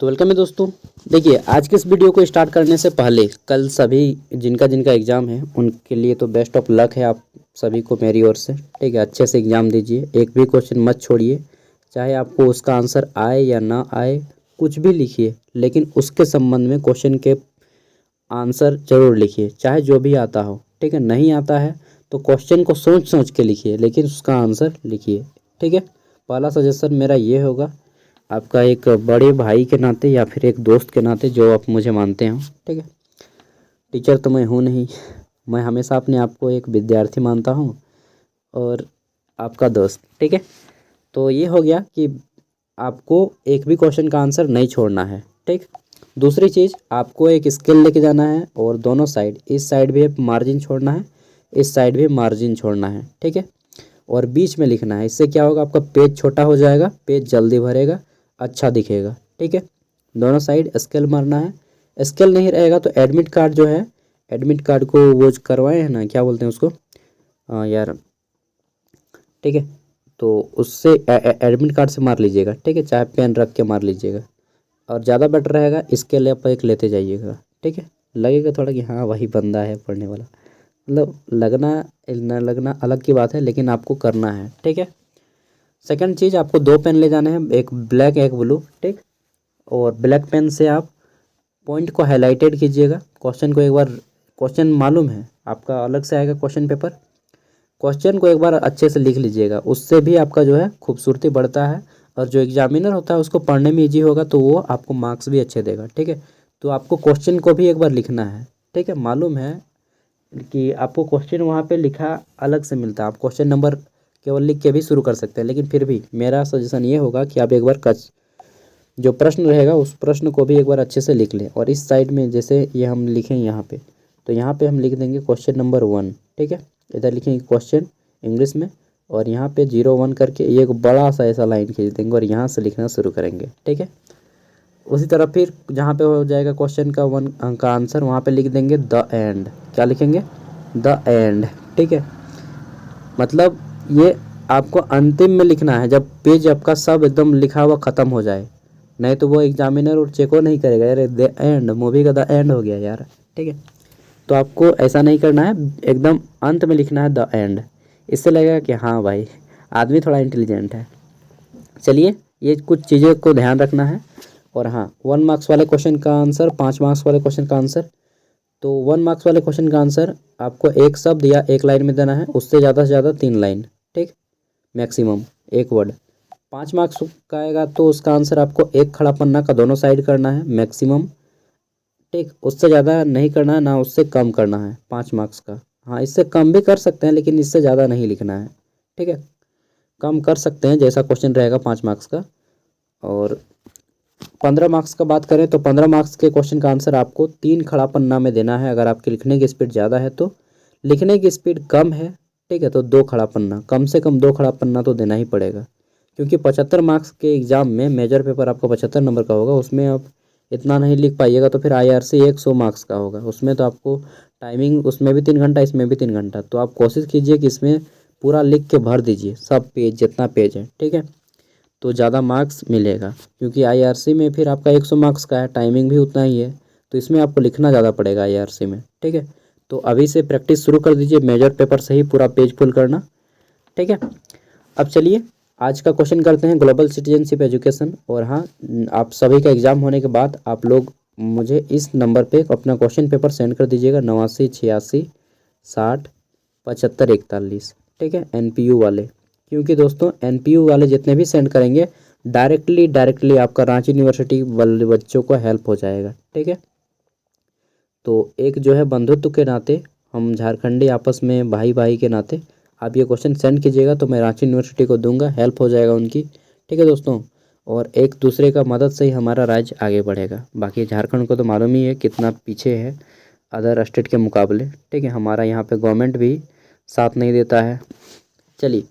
तो वेलकम है दोस्तों। देखिए, आज के इस वीडियो को स्टार्ट करने से पहले कल सभी जिनका जिनका एग्ज़ाम है उनके लिए तो बेस्ट ऑफ लक है आप सभी को मेरी ओर से। ठीक है, अच्छे से एग्ज़ाम दीजिए, एक भी क्वेश्चन मत छोड़िए, चाहे आपको उसका आंसर आए या ना आए, कुछ भी लिखिए, लेकिन उसके संबंध में क्वेश्चन के आंसर ज़रूर लिखिए, चाहे जो भी आता हो। ठीक है, नहीं आता है तो क्वेश्चन को सोच सोच के लिखिए, लेकिन उसका आंसर लिखिए। ठीक है, पहला सजेशन मेरा ये होगा, आपका एक बड़े भाई के नाते या फिर एक दोस्त के नाते जो आप मुझे मानते हो। ठीक है, टीचर तो मैं हूँ नहीं, मैं हमेशा अपने आप को एक विद्यार्थी मानता हूँ और आपका दोस्त। ठीक है, तो ये हो गया कि आपको एक भी क्वेश्चन का आंसर नहीं छोड़ना है। ठीक, दूसरी चीज़, आपको एक स्केल लेके जाना है और दोनों साइड, इस साइड भी मार्जिन छोड़ना है, इस साइड भी मार्जिन छोड़ना है। ठीक है, और बीच में लिखना है। इससे क्या होगा, आपका पेज छोटा हो जाएगा, पेज जल्दी भरेगा, अच्छा दिखेगा। ठीक है, दोनों साइड स्केल मारना है। स्केल नहीं रहेगा तो एडमिट कार्ड जो है, एडमिट कार्ड को वो करवाए हैं ना, क्या बोलते हैं उसको, यार। ठीक है, तो उससे एडमिट कार्ड से मार लीजिएगा। ठीक है, चाहे पेन रख के मार लीजिएगा, और ज़्यादा बेटर रहेगा स्केल आप एक लेते जाइएगा। ठीक है, लगेगा थोड़ा कि हाँ वही बंदा है पढ़ने वाला, मतलब लगना न लगना अलग की बात है, लेकिन आपको करना है। ठीक है, सेकंड चीज़, आपको दो पेन ले जाने हैं, एक ब्लैक एक ब्लू। ठीक, और ब्लैक पेन से आप पॉइंट को हाईलाइटेड कीजिएगा। क्वेश्चन को एक बार, क्वेश्चन मालूम है आपका, अलग से आएगा क्वेश्चन पेपर, क्वेश्चन को एक बार अच्छे से लिख लीजिएगा, उससे भी आपका जो है खूबसूरती बढ़ता है, और जो एग्जामिनर होता है उसको पढ़ने में ईजी होगा, तो वो आपको मार्क्स भी अच्छे देगा। ठीक है, तो आपको क्वेश्चन को भी एक बार लिखना है। ठीक है, मालूम है कि आपको क्वेश्चन वहाँ पे लिखा अलग से मिलता है, आप क्वेश्चन नंबर केवल लिख के भी शुरू कर सकते हैं, लेकिन फिर भी मेरा सजेशन ये होगा कि आप एक बार जो प्रश्न रहेगा उस प्रश्न को भी एक बार अच्छे से लिख लें। और इस साइड में जैसे ये हम लिखें यहाँ पे, तो यहाँ पे हम लिख देंगे क्वेश्चन नंबर 1। ठीक है, इधर लिखेंगे क्वेश्चन इंग्लिश में, और यहाँ पे 01 करके ये एक बड़ा सा ऐसा लाइन खींच देंगे और यहाँ से लिखना शुरू करेंगे। ठीक है, उसी तरह फिर जहाँ पे हो जाएगा क्वेश्चन का 1 अंक का आंसर, वहाँ पे लिख देंगे द एंड। क्या लिखेंगे, द एंड। ठीक है, मतलब ये आपको अंतिम में लिखना है, जब पेज आपका सब एकदम लिखा हुआ ख़त्म हो जाए, नहीं तो वो एग्जामिनर और चेक नहीं करेगा, यार द एंड, मूवी का द एंड हो गया यार। ठीक है, तो आपको ऐसा नहीं करना है, एकदम अंत में लिखना है द एंड। इससे लगेगा कि हाँ भाई आदमी थोड़ा इंटेलिजेंट है। चलिए, ये कुछ चीज़ों को ध्यान रखना है। और हाँ, 1 मार्क्स वाले क्वेश्चन का आंसर, 5 मार्क्स वाले क्वेश्चन का आंसर, तो 1 मार्क्स वाले क्वेश्चन का आंसर आपको एक शब्द या एक लाइन में देना है, उससे ज़्यादा 3 लाइन। ठीक, मैक्सिमम एक वर्ड। 5 मार्क्स का आएगा तो उसका आंसर आपको एक खड़ा पन्ना का दोनों साइड करना है, मैक्सिमम। ठीक, उससे ज़्यादा नहीं करना है, ना उससे कम करना है 5 मार्क्स का। हाँ, इससे कम भी कर सकते हैं, लेकिन इससे ज़्यादा नहीं लिखना है। ठीक है, कम कर सकते हैं जैसा क्वेश्चन रहेगा 5 मार्क्स का। और 15 मार्क्स का बात करें तो 15 मार्क्स के क्वेश्चन का आंसर आपको 3 खड़ा पन्ना में देना है। अगर आपकी लिखने की स्पीड ज़्यादा है तो, लिखने की स्पीड कम है, ठीक है, तो 2 खड़ा पन्ना, कम से कम 2 खड़ा पन्ना तो देना ही पड़ेगा। क्योंकि 75 मार्क्स के एग्ज़ाम में मेजर पेपर आपका 75 नंबर का होगा, उसमें आप इतना नहीं लिख पाइएगा तो फिर IRC 100 मार्क्स का होगा, उसमें तो आपको टाइमिंग, उसमें भी 3 घंटा, इसमें भी 3 घंटा। तो आप कोशिश कीजिए कि इसमें पूरा लिख के भर दीजिए, सब पेज जितना पेज है। ठीक है, तो ज़्यादा मार्क्स मिलेगा, क्योंकि IRC में फिर आपका 100 मार्क्स का है, टाइमिंग भी उतना ही है, तो इसमें आपको लिखना ज़्यादा पड़ेगा IRC में। ठीक है, तो अभी से प्रैक्टिस शुरू कर दीजिए, मेजर पेपर से ही पूरा पेज फुल करना। ठीक है, अब चलिए आज का क्वेश्चन करते हैं, ग्लोबल सिटीजनशिप एजुकेशन। और हाँ, आप सभी का एग्ज़ाम होने के बाद आप लोग मुझे इस नंबर पे अपना क्वेश्चन पेपर सेंड कर दीजिएगा, 89 86 60 75 41। ठीक है, NPU वाले, क्योंकि दोस्तों NPU वाले जितने भी सेंड करेंगे डायरेक्टली आपका रांची यूनिवर्सिटी वाले बच्चों को हेल्प हो जाएगा। ठीक है, तो एक जो है बंधुत्व के नाते, हम झारखंडी आपस में भाई भाई के नाते आप ये क्वेश्चन सेंड कीजिएगा, तो मैं रांची यूनिवर्सिटी को दूंगा, हेल्प हो जाएगा उनकी। ठीक है दोस्तों, और एक दूसरे का मदद से ही हमारा राज्य आगे बढ़ेगा। बाकी झारखंड को तो मालूम ही है कितना पीछे है अदर स्टेट के मुकाबले। ठीक है, हमारा यहाँ पे गवर्नमेंट भी साथ नहीं देता है। चलिए,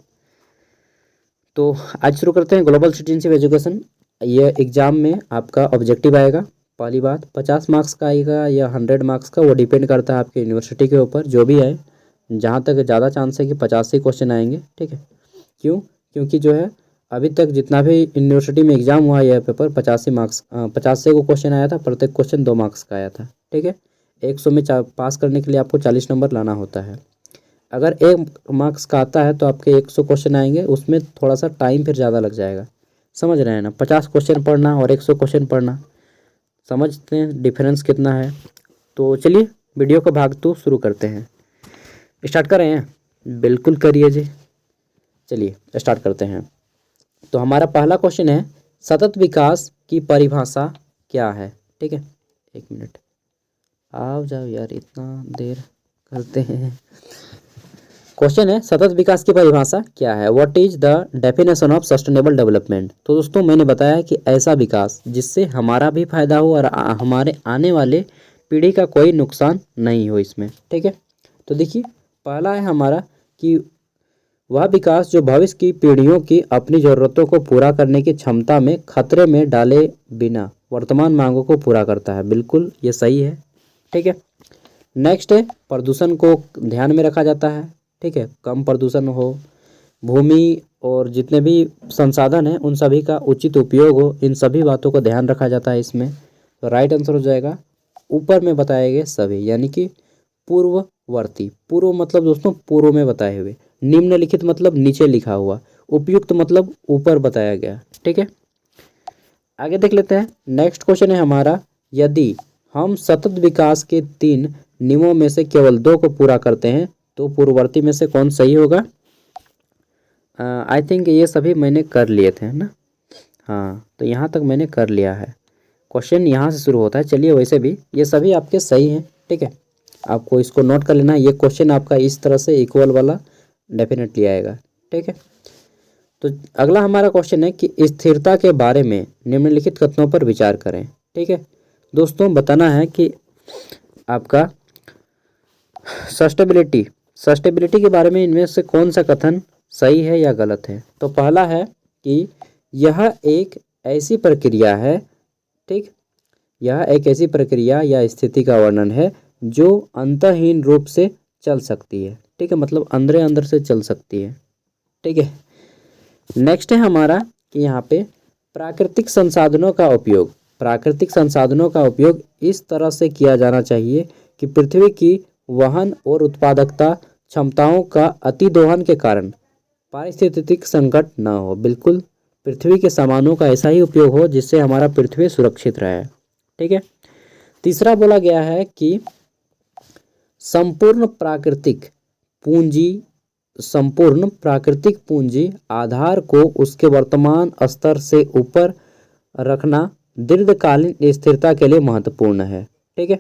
तो आज शुरू करते हैं ग्लोबल सिटीजनशिप एजुकेशन। ये एग्ज़ाम में आपका ऑब्जेक्टिव आएगा, पहली बात 50 मार्क्स का आएगा या 100 मार्क्स का, वो डिपेंड करता है आपके यूनिवर्सिटी के ऊपर, जो भी आए। जहाँ तक ज़्यादा चांस है कि 50 ही क्वेश्चन आएंगे। ठीक है, क्यों, क्योंकि जो है अभी तक जितना भी यूनिवर्सिटी में एग्ज़ाम हुआ यह पेपर 85 को क्वेश्चन आया था, प्रत्येक क्वेश्चन 2 मार्क्स का आया था। ठीक है, 100 में पास करने के लिए आपको 40 नंबर लाना होता है। अगर 1 मार्क्स का आता है तो आपके 100 क्वेश्चन आएंगे, उसमें थोड़ा सा टाइम फिर ज़्यादा लग जाएगा। समझ रहे हैं ना, 50 क्वेश्चन पढ़ना और 100 क्वेश्चन पढ़ना, समझते हैं डिफरेंस कितना है। तो चलिए वीडियो का भाग 2 शुरू करते हैं। स्टार्ट कर रहे हैं? बिल्कुल करिए जी। चलिए स्टार्ट करते हैं। तो हमारा पहला क्वेश्चन है, सतत विकास की परिभाषा क्या है? ठीक है, 1 मिनट आओ जाओ यार, इतना देर करते हैं। क्वेश्चन है, सतत विकास की परिभाषा क्या है? What is the definition of sustainable development? तो दोस्तों मैंने बताया कि ऐसा विकास जिससे हमारा भी फायदा हो और हमारे आने वाले पीढ़ी का कोई नुकसान नहीं हो इसमें। ठीक है, तो देखिए पहला है हमारा कि वह विकास जो भविष्य की पीढ़ियों की अपनी ज़रूरतों को पूरा करने की क्षमता में खतरे में डाले बिना वर्तमान मांगों को पूरा करता है। बिल्कुल ये सही है। ठीक है, नेक्स्ट है, प्रदूषण को ध्यान में रखा जाता है। ठीक है, कम प्रदूषण हो, भूमि और जितने भी संसाधन हैं उन सभी का उचित उपयोग हो, इन सभी बातों को ध्यान रखा जाता है इसमें। तो राइट आंसर हो जाएगा ऊपर में बताए गए सभी, यानी कि पूर्ववर्ती। पूर्व मतलब दोस्तों पूर्व में बताए हुए, निम्नलिखित मतलब नीचे लिखा हुआ, उपयुक्त मतलब ऊपर बताया गया। ठीक है, आगे देख लेते हैं। नेक्स्ट क्वेश्चन है हमारा, यदि हम सतत विकास के 3 नियमों में से केवल 2 को पूरा करते हैं तो पूर्ववर्ती में से कौन सही होगा? आई थिंक ये सभी मैंने कर लिए थे ना। हाँ, तो यहाँ तक मैंने कर लिया है। क्वेश्चन यहाँ से शुरू होता है। चलिए वैसे भी ये सभी आपके सही हैं। ठीक है, आपको इसको नोट कर लेना, ये क्वेश्चन आपका इस तरह से इक्वल वाला डेफिनेटली आएगा। ठीक है, तो अगला हमारा क्वेश्चन है कि स्थिरता के बारे में निम्नलिखित कथनों पर विचार करें। ठीक है दोस्तों, बताना है कि आपका सस्टेबिलिटी के बारे में इनमें से कौन सा कथन सही है या गलत है? तो पहला है कि यह एक ऐसी प्रक्रिया है, ठीक, यह एक ऐसी प्रक्रिया या स्थिति का वर्णन है जो अंतहीन रूप से चल सकती है। ठीक है, मतलब अंदर अंदर से चल सकती है। ठीक है, नेक्स्ट है हमारा कि यहाँ पे प्राकृतिक संसाधनों का उपयोग इस तरह से किया जाना चाहिए कि पृथ्वी की वहन और उत्पादकता क्षमताओं का अतिदोहन के कारण पारिस्थितिक संकट न हो। बिल्कुल, पृथ्वी के सामानों का ऐसा ही उपयोग हो जिससे हमारा पृथ्वी सुरक्षित रहे। ठीक है, तीसरा बोला गया है कि संपूर्ण प्राकृतिक पूंजी आधार को उसके वर्तमान स्तर से ऊपर रखना दीर्घकालीन स्थिरता के लिए महत्वपूर्ण है। ठीक है,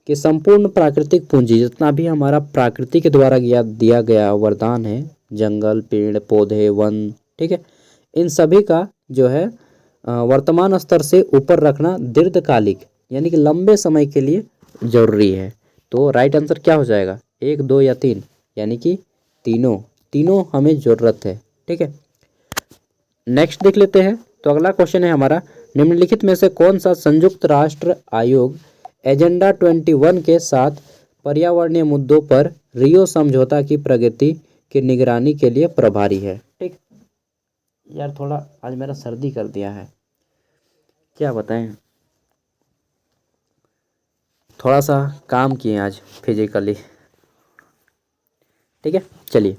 कि संपूर्ण प्राकृतिक पूंजी जितना भी हमारा प्रकृति के द्वारा दिया गया वरदान है, जंगल, पेड़ पौधे, वन, ठीक है, इन सभी का जो है वर्तमान स्तर से ऊपर रखना दीर्घकालिक यानी कि लंबे समय के लिए जरूरी है। तो राइट आंसर क्या हो जाएगा? 1, 2 या 3? यानी कि तीनों हमें ज़रूरत है। ठीक है, नेक्स्ट देख लेते हैं। तो अगला क्वेश्चन है हमारा, निम्नलिखित में से कौन सा संयुक्त राष्ट्र आयोग एजेंडा 21 के साथ पर्यावरणीय मुद्दों पर रियो समझौता की प्रगति की निगरानी के लिए प्रभारी है? ठीक यार, थोड़ा आज मेरा सर्दी कर दिया है, क्या बताएं, थोड़ा सा काम किए आज फिजिकली। ठीक है, चलिए,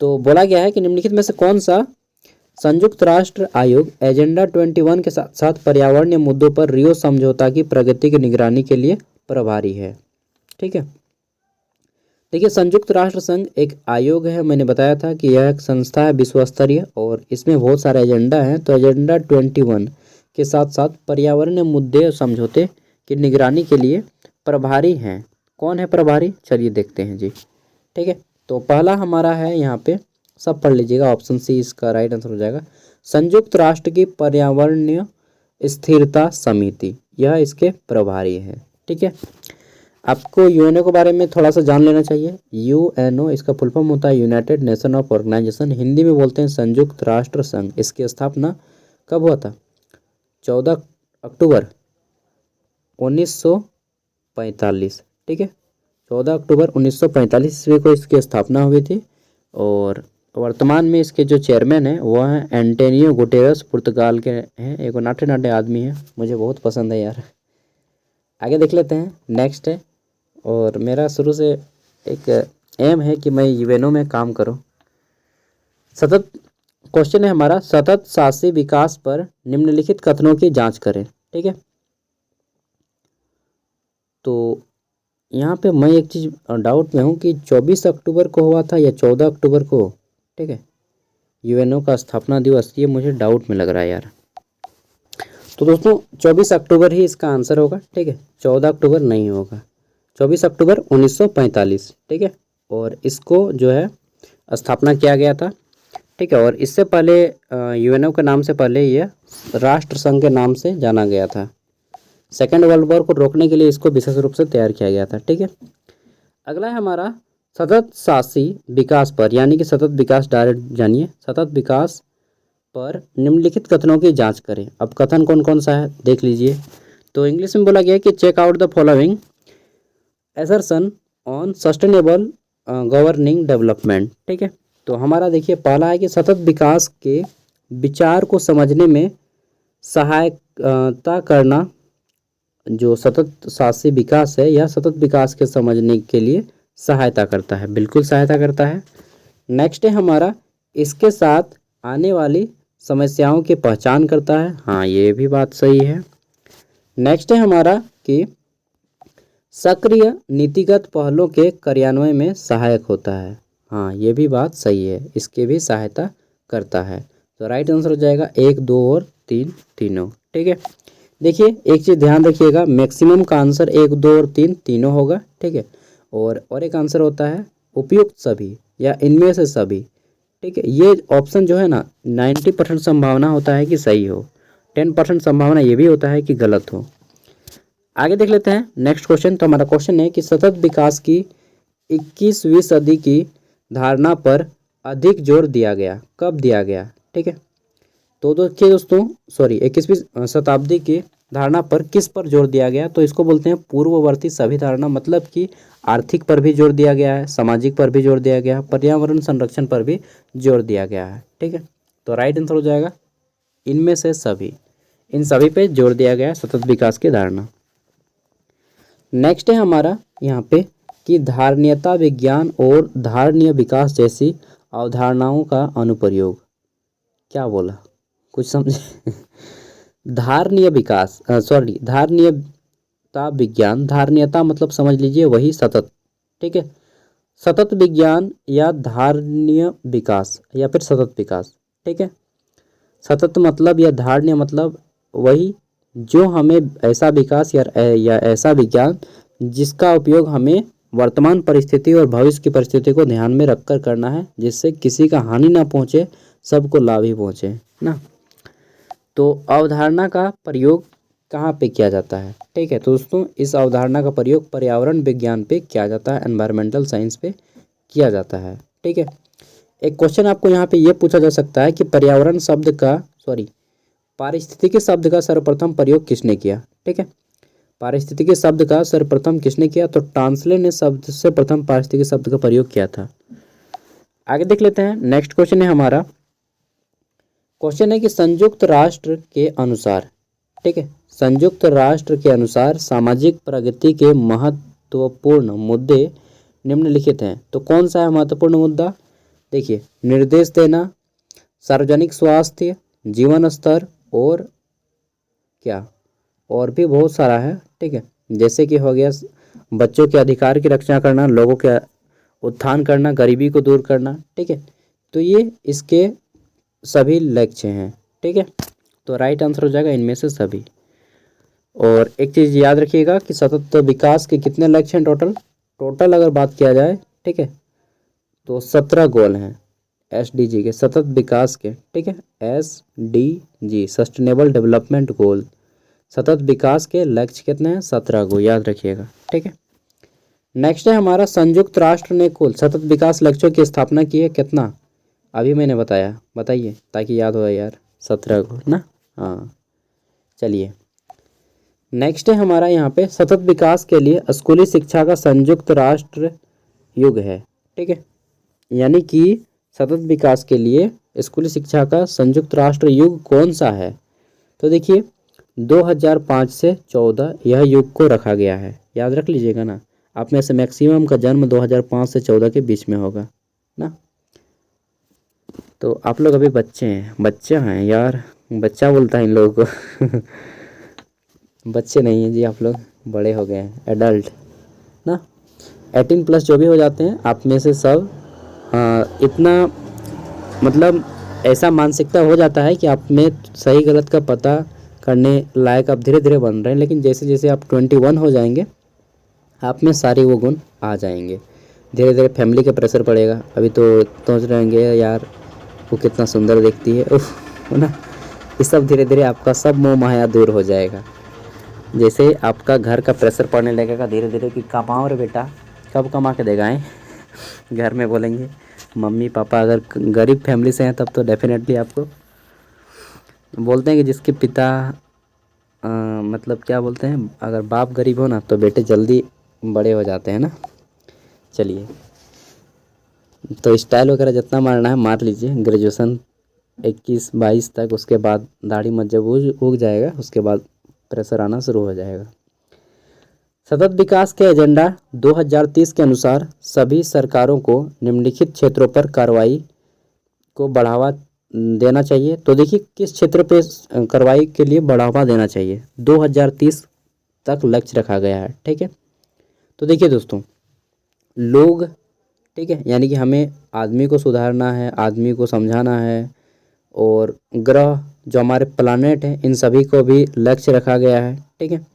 तो बोला गया है कि निम्नलिखित में से कौन सा संयुक्त राष्ट्र आयोग एजेंडा 21 के साथ साथ पर्यावरणीय मुद्दों पर रियो समझौता की प्रगति की निगरानी के लिए प्रभारी है? ठीक है, देखिए संयुक्त राष्ट्र संघ एक आयोग है, मैंने बताया था कि यह एक संस्था है विश्व स्तरीय और इसमें बहुत सारे एजेंडा हैं। तो एजेंडा 21 के साथ साथ पर्यावरणीय मुद्दे और समझौते की निगरानी के लिए प्रभारी हैं। कौन है प्रभारी? चलिए देखते हैं जी। ठीक है, तो पहला हमारा है, यहाँ पे सब पढ़ लीजिएगा, ऑप्शन सी इसका राइट आंसर हो जाएगा। संयुक्त राष्ट्र की पर्यावरणीय स्थिरता समिति, यह इसके प्रभारी है। ठीक है, आपको यूएनओ के बारे में थोड़ा सा जान लेना चाहिए। यूएनओ इसका फुल फॉर्म होता है united nation of organisation, Hindi में बोलते हैं संयुक्त राष्ट्र संघ। इसकी स्थापना कब हुआ था? 14 अक्टूबर 1945। ठीक है, 14 अक्टूबर 1945 ईस्वी को इसकी स्थापना हुई थी और वर्तमान में इसके जो चेयरमैन हैं वो हैं एंटोनियो गुटेरस, पुर्तगाल के हैं। एक नाटे नाटे आदमी है, मुझे बहुत पसंद है यार। आगे देख लेते हैं। नेक्स्ट है, और मेरा शुरू से एक एम है कि मैं यूएनओ में काम करूं। सतत क्वेश्चन है हमारा, सतत शासी विकास पर निम्नलिखित कथनों की जांच करें। ठीक है, तो यहाँ पे मैं एक चीज़ डाउट में हूँ कि 24 अक्टूबर को हुआ था या 14 अक्टूबर को। ठीक है, यूएनओ का स्थापना दिवस, ये मुझे डाउट में लग रहा है यार। तो दोस्तों 24 अक्टूबर ही इसका आंसर होगा। ठीक है, 14 अक्टूबर नहीं होगा, 24 अक्टूबर 1945। ठीक है, और इसको जो है स्थापना किया गया था। ठीक है, और इससे पहले यूएनओ के नाम से पहले यह राष्ट्र संघ के नाम से जाना गया था। सेकेंड वर्ल्ड वॉर को रोकने के लिए इसको विशेष रूप से तैयार किया गया था। ठीक है, अगला है हमारा सतत शासी विकास पर, यानी कि सतत विकास डायरेक्ट जानिए। सतत विकास पर निम्नलिखित कथनों की जांच करें। अब कथन कौन कौन सा है देख लीजिए। तो इंग्लिश में बोला गया है कि check out the following assertion on sustainable governing development. ठीक है, तो हमारा देखिए पहला है कि सतत विकास के विचार को समझने में सहायता करना। जो सतत शासी विकास है या सतत विकास के समझने के लिए सहायता करता है, बिल्कुल सहायता करता है। नेक्स्ट है हमारा, इसके साथ आने वाली समस्याओं की पहचान करता है। हाँ, ये भी बात सही है। नेक्स्ट है हमारा कि सक्रिय नीतिगत पहलों के कार्यान्वयन में सहायक होता है। हाँ, ये भी बात सही है, इसके भी सहायता करता है। तो राइट आंसर हो जाएगा 1, 2 और 3 तीनों। ठीक है, देखिए एक चीज़ ध्यान रखिएगा, मैक्सिमम का आंसर 1, 2 और 3 तीनों होगा। ठीक है, और एक आंसर होता है उपयुक्त सभी या इनमें से सभी। ठीक है, ये ऑप्शन जो है ना 90% संभावना होता है कि सही हो, 10% संभावना ये भी होता है कि गलत हो। आगे देख लेते हैं नेक्स्ट क्वेश्चन। तो हमारा क्वेश्चन है कि सतत विकास की 21वीं सदी की धारणा पर अधिक जोर दिया गया, कब दिया गया। ठीक है, तो देखिए दोस्तों, 21वीं शताब्दी की धारणा पर किस पर जोर दिया गया, तो इसको बोलते हैं पूर्ववर्ती सभी धारणा। मतलब कि आर्थिक पर भी जोर दिया गया है, सामाजिक पर भी जोर दिया गया है, पर्यावरण संरक्षण पर भी जोर दिया गया है। ठीक है, तो राइट आंसर हो जाएगा इनमें से सभी, इन सभी पे जोर दिया गया है सतत विकास की धारणा। नेक्स्ट है हमारा यहाँ पे कि धारणीयता विज्ञान और धारणीय विकास जैसी अवधारणाओं का अनुप्रयोग। क्या बोला, कुछ समझे? धारणीय विकास धारणीयता विज्ञान, धारणीयता मतलब समझ लीजिए वही सतत। ठीक है, सतत विज्ञान या धारणीय विकास या फिर सतत विकास। ठीक है, सतत मतलब या धारणीय मतलब वही जो हमें ऐसा विकास या ऐसा विज्ञान जिसका उपयोग हमें वर्तमान परिस्थिति और भविष्य की परिस्थिति को ध्यान में रखकर करना है, जिससे किसी का हानि ना पहुँचे, सबको लाभ ही पहुँचे ना। तो अवधारणा का प्रयोग कहाँ पे किया जाता है। ठीक है, तो दोस्तों इस अवधारणा का प्रयोग पर्यावरण विज्ञान पे किया जाता है, एनवायरमेंटल साइंस पे किया जाता है। ठीक है, एक क्वेश्चन आपको यहाँ पे ये पूछा जा सकता है कि पर्यावरण शब्द का पारिस्थितिकी शब्द का सर्वप्रथम प्रयोग किसने किया। ठीक है, पारिस्थितिकी शब्द का सर्वप्रथम किसने किया, तो टांसले ने शब्द से प्रथम पारिस्थितिकी शब्द का प्रयोग किया था। आगे देख लेते हैं नेक्स्ट क्वेश्चन है हमारा। क्वेश्चन है कि संयुक्त राष्ट्र के अनुसार, ठीक है, संयुक्त राष्ट्र के अनुसार सामाजिक प्रगति के महत्वपूर्ण मुद्दे निम्नलिखित हैं। तो कौन सा है महत्वपूर्ण मुद्दा, देखिए निर्देश देना, सार्वजनिक स्वास्थ्य, जीवन स्तर और क्या और भी बहुत सारा है। ठीक है, जैसे कि हो गया बच्चों के अधिकार की रक्षा करना, लोगों के उत्थान करना, गरीबी को दूर करना। ठीक है, तो ये इसके सभी लक्ष्य हैं। ठीक है, तो राइट आंसर हो जाएगा इनमें से सभी। और एक चीज़ याद रखिएगा कि सतत विकास के कितने लक्ष्य हैं टोटल अगर बात किया जाए। ठीक है, तो 17 गोल हैं SDG के, सतत विकास के। ठीक है, SDG सस्टेनेबल डेवलपमेंट गोल, सतत विकास के लक्ष्य कितने हैं, 17 को याद रखिएगा। ठीक है, नेक्स्ट है हमारा संयुक्त राष्ट्र ने कुल सतत विकास लक्ष्यों की स्थापना की है कितना, अभी मैंने बताया, बताइए ताकि याद हो यार, 17 को ना। हाँ चलिए नेक्स्ट है हमारा यहाँ पे सतत विकास के लिए स्कूली शिक्षा का संयुक्त राष्ट्र युग है। ठीक है, यानी कि सतत विकास के लिए स्कूली शिक्षा का संयुक्त राष्ट्र युग कौन सा है? तो देखिए 2005 से 14 यह युग को रखा गया है, याद रख लीजिएगा ना। आप में से मैक्सिमम का जन्म 2005 से 14 के बीच में होगा ना। तो आप लोग अभी बच्चे हैं यार, बच्चा बोलता है इन लोगों को बच्चे नहीं हैं जी, आप लोग बड़े हो गए हैं, एडल्ट ना। 18+ जो भी हो जाते हैं आप में से सब इतना मतलब ऐसा मानसिकता हो जाता है कि आप में सही गलत का पता करने लायक आप धीरे धीरे बन रहे हैं। लेकिन जैसे जैसे आप 21 हो जाएंगे आप में सारे वो गुण आ जाएंगे। धीरे धीरे फैमिली का प्रेशर पड़ेगा। अभी तो सोच रहेंगे यार वो कितना सुंदर दिखती है, उफ, है ना। ये सब धीरे धीरे आपका सब मोह माया दूर हो जाएगा। जैसे आपका घर का प्रेशर पड़ने लगेगा धीरे धीरे कि कमाओ रे बेटा, कब कमा के देगा है घर में बोलेंगे मम्मी पापा। अगर गरीब फैमिली से हैं तब तो डेफिनेटली आपको बोलते हैं कि जिसके पिता मतलब क्या बोलते हैं, अगर बाप गरीब हो ना तो बेटे जल्दी बड़े हो जाते हैं ना। चलिए, तो स्टाइल वगैरह जितना मारना है मार लीजिए ग्रेजुएशन 21-22 तक। उसके बाद दाढ़ी मत जब उग जाएगा उसके बाद प्रेशर आना शुरू हो जाएगा। सतत विकास के एजेंडा 2030 के अनुसार सभी सरकारों को निम्नलिखित क्षेत्रों पर कार्रवाई को बढ़ावा देना चाहिए। तो देखिए किस क्षेत्र पे कार्रवाई के लिए बढ़ावा देना चाहिए, 2030 तक लक्ष्य रखा गया है, ठीक है। तो देखिए दोस्तों, लोग, ठीक है, यानी कि हमें आदमी को सुधारना है, आदमी को समझाना है, और ग्रह जो हमारे प्लानेट हैं इन सभी को भी लक्ष्य रखा गया है, ठीक है,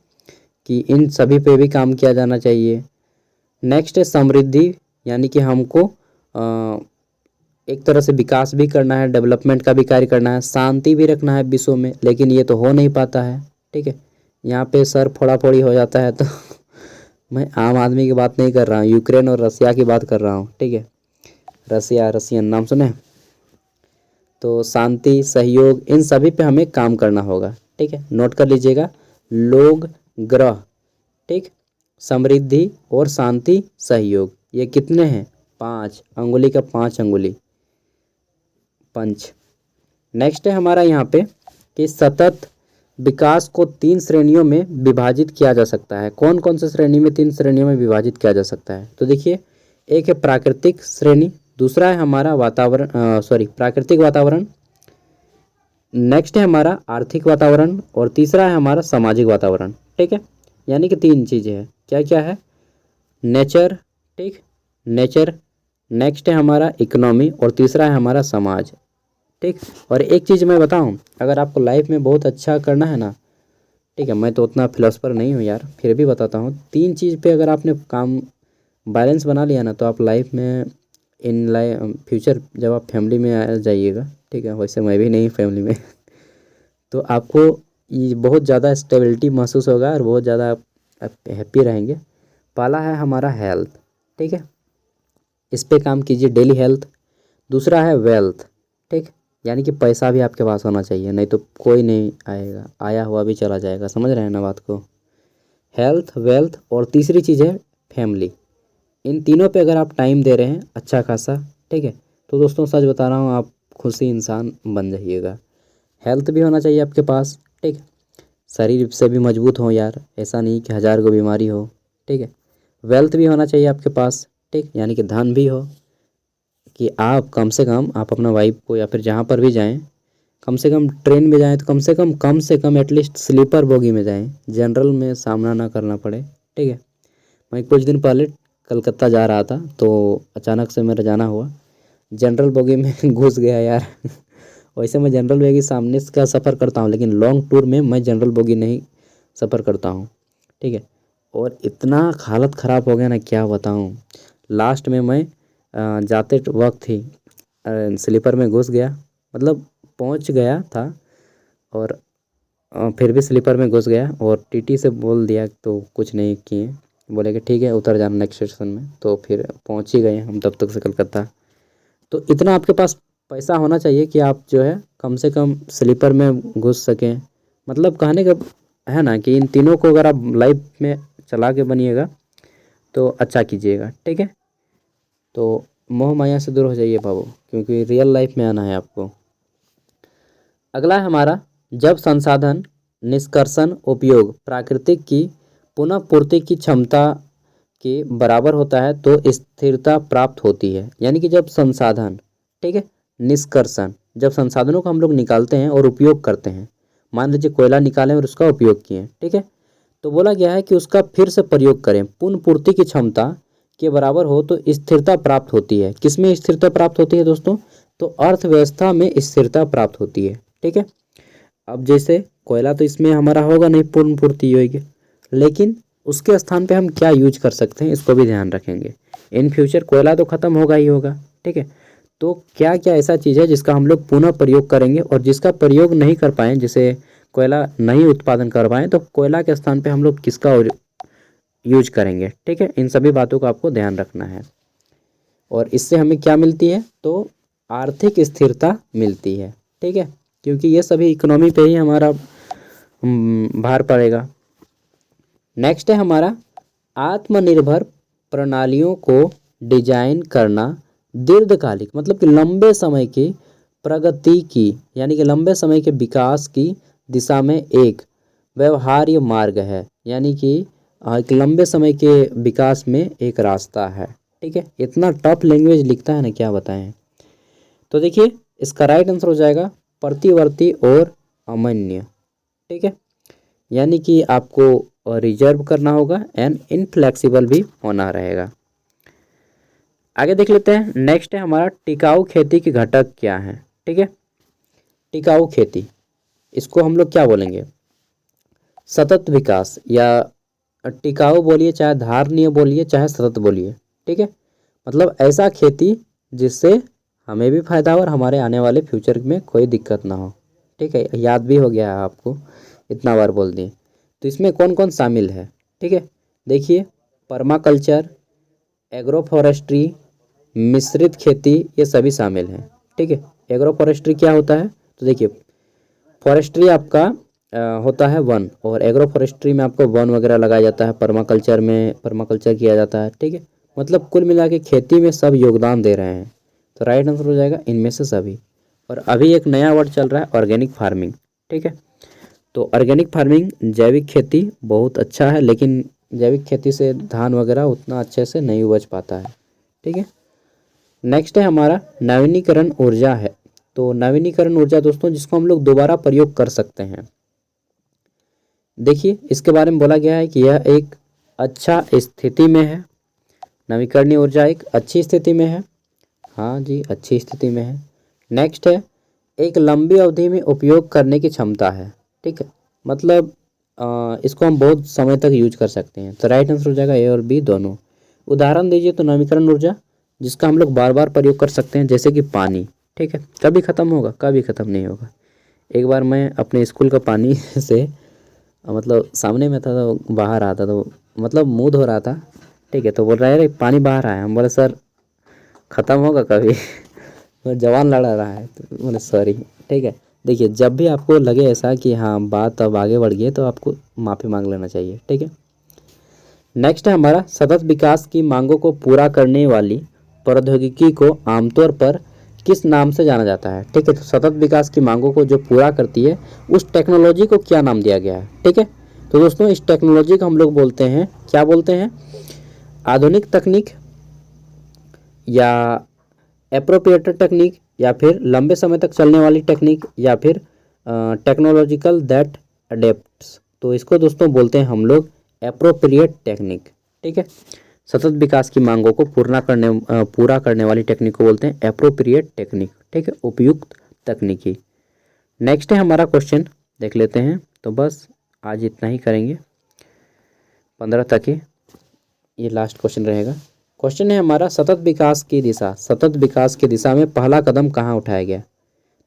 कि इन सभी पे भी काम किया जाना चाहिए। नेक्स्ट है समृद्धि, यानी कि हमको एक तरह से विकास भी करना है, डेवलपमेंट का भी कार्य करना है, शांति भी रखना है विश्व में, लेकिन ये तो हो नहीं पाता है, ठीक है। यहाँ पे सर फोड़ा फोड़ी हो जाता है तो मैं आम आदमी की बात नहीं कर रहा हूँ, यूक्रेन और रसिया की बात कर रहा हूँ, ठीक है। रसियन नाम सुने। तो शांति, सहयोग, इन सभी पे हमें काम करना होगा, ठीक है। नोट कर लीजिएगा, लोग, ग्रह, ठीक, समृद्धि और शांति, सहयोग, ये कितने हैं? 5 अंगुली का 5 अंगुली पंच। नेक्स्ट है हमारा यहाँ पे कि सतत विकास को 3 श्रेणियों में विभाजित किया जा सकता है। कौन कौन से श्रेणी में 3 श्रेणियों में विभाजित किया जा सकता है? तो देखिए, एक है प्राकृतिक श्रेणी, दूसरा है हमारा प्राकृतिक वातावरण, नेक्स्ट है हमारा आर्थिक वातावरण, और तीसरा है हमारा सामाजिक वातावरण, ठीक है। यानी कि 3 चीज़ें हैं। क्या क्या है? नेचर, ठीक, नेचर, नेक्स्ट है हमारा इकोनॉमी, और तीसरा है हमारा समाज, ठीक। और एक चीज़ मैं बताऊं, अगर आपको लाइफ में बहुत अच्छा करना है ना, ठीक है, मैं तो उतना फिलोसफर नहीं हूँ यार, फिर भी बताता हूँ, 3 चीज़ पे अगर आपने काम बैलेंस बना लिया ना तो आप लाइफ में फ्यूचर जब आप फैमिली में आ जाइएगा, ठीक है, वैसे मैं भी नहीं फैमिली में तो आपको ये बहुत ज़्यादा स्टेबिलिटी महसूस होगा और बहुत ज़्यादा आप हैप्पी रहेंगे। पहला है हमारा हेल्थ, ठीक है, इस पे काम कीजिए, डेली हेल्थ। दूसरा है वेल्थ, ठीक, यानी कि पैसा भी आपके पास होना चाहिए, नहीं तो कोई नहीं आएगा, आया हुआ भी चला जाएगा, समझ रहे हैं ना बात को। हेल्थ, वेल्थ, और तीसरी चीज़ है फैमिली। इन तीनों पे अगर आप टाइम दे रहे हैं अच्छा खासा, ठीक है, तो दोस्तों सच बता रहा हूँ आप खुशी इंसान बन जाइएगा। हेल्थ भी होना चाहिए आपके पास, ठीक, शरीर से भी मजबूत हो यार, ऐसा नहीं कि 1000 को बीमारी हो, ठीक है। वेल्थ भी होना चाहिए आपके पास, ठीक, यानी कि धन भी हो, कि आप कम से कम आप अपना वाइफ को या फिर जहाँ पर भी जाएं, कम से कम ट्रेन में जाएं तो कम से कम एटलीस्ट स्लीपर बोगी में जाएं, जनरल में सामना ना करना पड़े, ठीक है। मैं कुछ दिन पहले कलकत्ता जा रहा था तो अचानक से मेरा जाना हुआ, जनरल बोगी में घुस गया यार वैसे मैं जनरल बोगी सामने का सफ़र करता हूँ, लेकिन लॉन्ग टूर में मैं जनरल बोगी नहीं सफ़र करता हूँ, ठीक है। और इतना हालत ख़राब हो गया ना, क्या बताऊँ। लास्ट में मैं जाते वक्त ही स्लीपर में घुस गया, मतलब पहुंच गया था और फिर भी स्लीपर में घुस गया, और टीटी से बोल दिया तो कुछ नहीं किए, बोले कि ठीक है उतर जाना नेक्स्ट स्टेशन में, तो फिर पहुंच ही गए हम तब तक से कलकत्ता। तो इतना आपके पास पैसा होना चाहिए कि आप जो है कम से कम स्लीपर में घुस सकें। मतलब कहने का है ना कि इन तीनों को अगर आप लाइफ में चला के बनिएगा तो अच्छा कीजिएगा, ठीक है। तो मोह माया से दूर हो जाइए बाबू, क्योंकि रियल लाइफ में आना है आपको। अगला है हमारा, जब संसाधन निष्कर्षण उपयोग प्राकृतिक की पुनः पूर्ति की क्षमता के बराबर होता है तो स्थिरता प्राप्त होती है। यानी कि जब संसाधन, ठीक है, निष्कर्षण, जब संसाधनों को हम लोग निकालते हैं और उपयोग करते हैं, मान लीजिए कोयला निकालें और उसका उपयोग किए, ठीक है, तो बोला गया है कि उसका फिर से प्रयोग करें, पुनः पूर्ति की क्षमता के बराबर हो तो स्थिरता प्राप्त होती है। किसमें स्थिरता प्राप्त होती है दोस्तों? तो अर्थव्यवस्था में स्थिरता प्राप्त होती है, ठीक है। अब जैसे कोयला तो इसमें हमारा होगा नहीं पूर्ण पूर्ति होगी, लेकिन उसके स्थान पे हम क्या यूज कर सकते हैं इसको भी ध्यान रखेंगे। इन फ्यूचर कोयला तो ख़त्म होगा ही होगा, ठीक है, तो क्या क्या ऐसा चीज़ है जिसका हम लोग पुनः प्रयोग करेंगे और जिसका प्रयोग नहीं कर पाएँ, जैसे कोयला नहीं उत्पादन कर पाएँ, तो कोयला के स्थान पे हम लोग किसका यूज करेंगे, ठीक है। इन सभी बातों का आपको ध्यान रखना है। और इससे हमें क्या मिलती है? तो आर्थिक स्थिरता मिलती है, ठीक है, क्योंकि ये सभी इकोनॉमी पे ही हमारा भार पड़ेगा। नेक्स्ट है हमारा, आत्मनिर्भर प्रणालियों को डिजाइन करना दीर्घकालिक, मतलब कि लंबे समय की प्रगति की, यानी कि लंबे समय के विकास की दिशा में एक व्यवहार्य मार्ग है। यानी कि एक लंबे समय के विकास में एक रास्ता है, ठीक है। इतना टफ लैंग्वेज लिखता है ना, क्या बताएं। तो देखिए इसका राइट आंसर हो जाएगा प्रतिवर्ती और अमान्य, ठीक है, यानी कि आपको रिजर्व करना होगा एंड इनफ्लेक्सिबल भी होना रहेगा। आगे देख लेते हैं। नेक्स्ट है हमारा, टिकाऊ खेती के घटक क्या हैं, ठीक है। टिकाऊ खेती, इसको हम लोग क्या बोलेंगे? सतत विकास, या टिकाऊ बोलिए, चाहे धारणीय बोलिए, चाहे सतत बोलिए, ठीक है। मतलब ऐसा खेती जिससे हमें भी फायदा हो और हमारे आने वाले फ्यूचर में कोई दिक्कत ना हो, ठीक है। याद भी हो गया है आपको, इतना बार बोल दिए। तो इसमें कौन कौन शामिल है, ठीक है, देखिए, पर्माकल्चर, एग्रो फॉरेस्ट्री, मिश्रित खेती, ये सभी शामिल हैं, ठीक है। एग्रो फॉरेस्ट्री क्या होता है? तो देखिए, फॉरेस्ट्री आपका होता है वन, और एग्रो फॉरेस्ट्री में आपको वन वगैरह लगाया जाता है, पर्माकल्चर में पर्माकल्चर किया जाता है, ठीक है। मतलब कुल मिला के खेती में सब योगदान दे रहे हैं, तो राइट आंसर हो जाएगा इनमें से सभी। और अभी एक नया वर्ड चल रहा है ऑर्गेनिक फार्मिंग, ठीक है। तो ऑर्गेनिक फार्मिंग, जैविक खेती बहुत अच्छा है, लेकिन जैविक खेती से धान वगैरह उतना अच्छे से नहीं उपज पाता है, ठीक है। नेक्स्ट है हमारा, नवीनीकरण ऊर्जा है। तो नवीनीकरण ऊर्जा दोस्तों, जिसको हम लोग दोबारा प्रयोग कर सकते हैं। देखिए इसके बारे में बोला गया है कि यह एक अच्छा स्थिति में है। नवीकरणीय ऊर्जा एक अच्छी स्थिति में है, हाँ जी, अच्छी स्थिति में है। नेक्स्ट है, एक लंबी अवधि में उपयोग करने की क्षमता है, ठीक है, मतलब इसको हम बहुत समय तक यूज कर सकते हैं। तो राइट आंसर हो जाएगा ए और बी दोनों। उदाहरण दीजिए तो नवीकरण ऊर्जा जिसका हम लोग बार बार प्रयोग कर सकते हैं, जैसे कि पानी, ठीक है, कभी ख़त्म होगा, कभी ख़त्म नहीं होगा। एक बार मैं अपने स्कूल का पानी से मतलब सामने में था तो बाहर आता, तो मतलब मुँह धो रहा था, ठीक है, तो बोल रहा है अरे पानी बाहर आया। हम बोले सर ख़त्म होगा कभी वो जवान लड़ा रहा है, तो बोले सॉरी, ठीक है। देखिए जब भी आपको लगे ऐसा कि हाँ बात अब आगे बढ़ गई है, तो आपको माफ़ी मांग लेना चाहिए, ठीक है। नेक्स्ट है हमारा, सतत विकास की मांगों को पूरा करने वाली प्रौद्योगिकी को आमतौर पर किस नाम से जाना जाता है, ठीक है। तो सतत विकास की मांगों को जो पूरा करती है उस टेक्नोलॉजी को क्या नाम दिया गया है, ठीक है। तो दोस्तों इस टेक्नोलॉजी को हम लोग बोलते हैं, क्या बोलते हैं? आधुनिक तकनीक, या एप्रोप्रिएटेड टेक्निक, या फिर लंबे समय तक चलने वाली टेक्निक, या फिर टेक्नोलॉजिकल दैट अडेप्ट्स। तो इसको दोस्तों बोलते हैं हम लोग एप्रोप्रिएट टेक्निक, ठीक है। सतत विकास की मांगों को पूरा करने वाली टेक्निक को बोलते हैं एप्रोप्रिएट टेक्निक, ठीक है, उपयुक्त तकनीकी। नेक्स्ट है हमारा क्वेश्चन, देख लेते हैं। तो बस आज इतना ही करेंगे, 15 तक ही ये लास्ट क्वेश्चन रहेगा। क्वेश्चन है हमारा, सतत विकास की दिशा में पहला कदम कहाँ उठाया गया?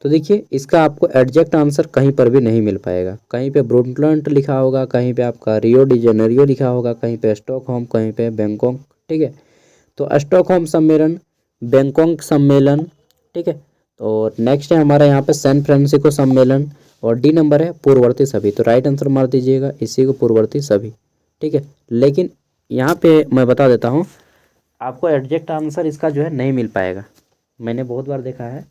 तो देखिए इसका आपको एग्जैक्ट आंसर कहीं पर भी नहीं मिल पाएगा। कहीं पे ब्रुंडलैंड लिखा होगा, कहीं पे आपका रियो डी जेनेरियो लिखा होगा, कहीं पे स्टॉकहोम, कहीं पे बैंकॉक, ठीक है। तो स्टॉकहोम सम्मेलन, बैंकॉक सम्मेलन, ठीक है। और नेक्स्ट है हमारा यहाँ पे सैन फ्रांसिस्को सम्मेलन, और डी नंबर है पूर्ववर्ती सभी। तो राइट आंसर मार दीजिएगा इसी को, पूर्ववर्ती सभी, ठीक है। लेकिन यहाँ पे मैं बता देता हूँ, आपको एग्जैक्ट आंसर इसका जो है नहीं मिल पाएगा। मैंने बहुत बार देखा है,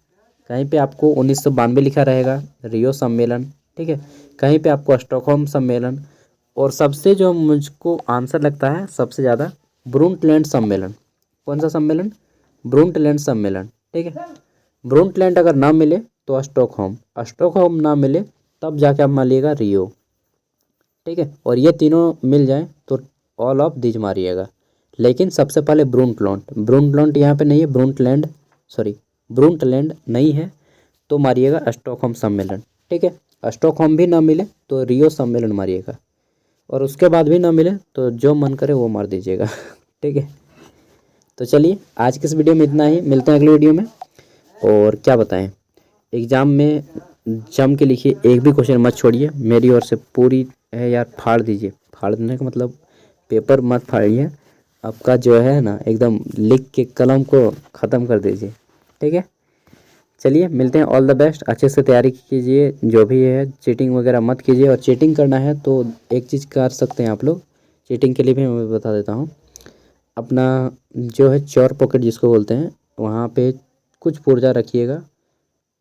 कहीं पे आपको 1992 लिखा रहेगा, रियो सम्मेलन, ठीक है, कहीं पे आपको स्टॉकहोम सम्मेलन, और सबसे जो मुझको आंसर लगता है सबसे ज़्यादा ब्रुंटलैंड सम्मेलन। कौन सा सम्मेलन? ब्रुंटलैंड सम्मेलन, ठीक है। ब्रुंटलैंड अगर ना मिले तो स्टॉकहोम, स्टॉकहोम ना मिले तब जाके आप मारिएगा रियो, ठीक है। और ये तीनों मिल जाए तो ऑल ऑफ दीज मारिएगा, लेकिन सबसे पहले ब्रुंटलैंड, ब्रुंटलैंड यहाँ पे नहीं है, ब्रुंटलैंड सॉरी ब्रुंटलैंड नहीं है तो मारिएगा स्टॉकहोम सम्मेलन, ठीक है। स्टॉकहोम भी ना मिले तो रियो सम्मेलन मारिएगा, और उसके बाद भी ना मिले तो जो मन करे वो मार दीजिएगा ठीक है। तो चलिए आज के इस वीडियो में इतना ही, मिलते हैं अगले वीडियो में। और क्या बताएं, एग्ज़ाम में जम के लिखिए, एक भी क्वेश्चन मत छोड़िए, मेरी ओर से पूरी है यार, फाड़ दीजिए। फाड़ देने का मतलब पेपर मत फाड़िए, आपका जो है ना एकदम लिख के कलम को ख़त्म कर दीजिए, ठीक है। चलिए मिलते हैं, ऑल द बेस्ट, अच्छे से तैयारी कीजिए, जो भी है चीटिंग वगैरह मत कीजिए। और चीटिंग करना है तो एक चीज़ कर सकते हैं आप लोग, चीटिंग के लिए भी मैं बता देता हूँ। अपना जो है चोर पॉकेट जिसको बोलते हैं, वहाँ पे कुछ पुर्जा रखिएगा,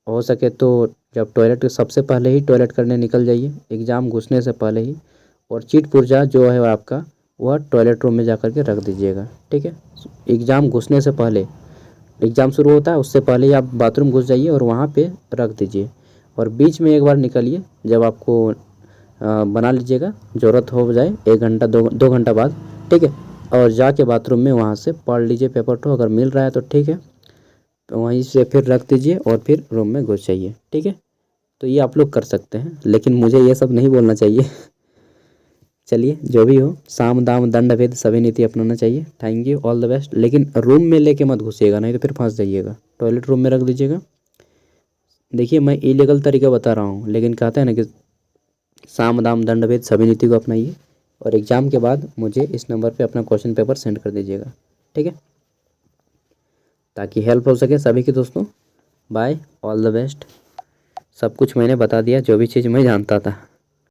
हो सके तो जब टॉयलेट सबसे पहले ही टॉयलेट करने निकल जाइए, एग्ज़ाम घुसने से पहले ही, और चीट पुर्जा जो है आपका वह टॉयलेट रूम में जा कर के रख दीजिएगा, ठीक है। एग्ज़ाम घुसने से पहले, एग्ज़ाम शुरू होता है उससे पहले ही आप बाथरूम घुस जाइए और वहाँ पे रख दीजिए, और बीच में एक बार निकलिए जब आपको बना लीजिएगा, ज़रूरत हो जाए 1 घंटा 2 घंटा बाद, ठीक है। और जाके बाथरूम में वहाँ से पढ़ लीजिए पेपर तो, अगर मिल रहा है तो ठीक है, तो वहीं से फिर रख दीजिए और फिर रूम में घुस जाइए, ठीक है। तो ये आप लोग कर सकते हैं, लेकिन मुझे ये सब नहीं बोलना चाहिए चलिए जो भी हो, साम दाम दंड भेद सभी नीति अपनाना चाहिए। Thank you, all the best. लेकिन रूम में लेके मत घुसिएगा, नहीं तो फिर फंस जाइएगा, टॉयलेट रूम में रख दीजिएगा। देखिए मैं इलीगल तरीका बता रहा हूँ, लेकिन कहते हैं ना कि साम दाम दंड भेद सभी नीति को अपनाइए, और एग्ज़ाम के बाद मुझे इस नंबर पे अपना क्वेश्चन पेपर सेंड कर दीजिएगा, ठीक है, ताकि हेल्प हो सके सभी के दोस्तों। Bye, all the best. सब कुछ मैंने बता दिया, जो भी चीज़ मैं जानता था।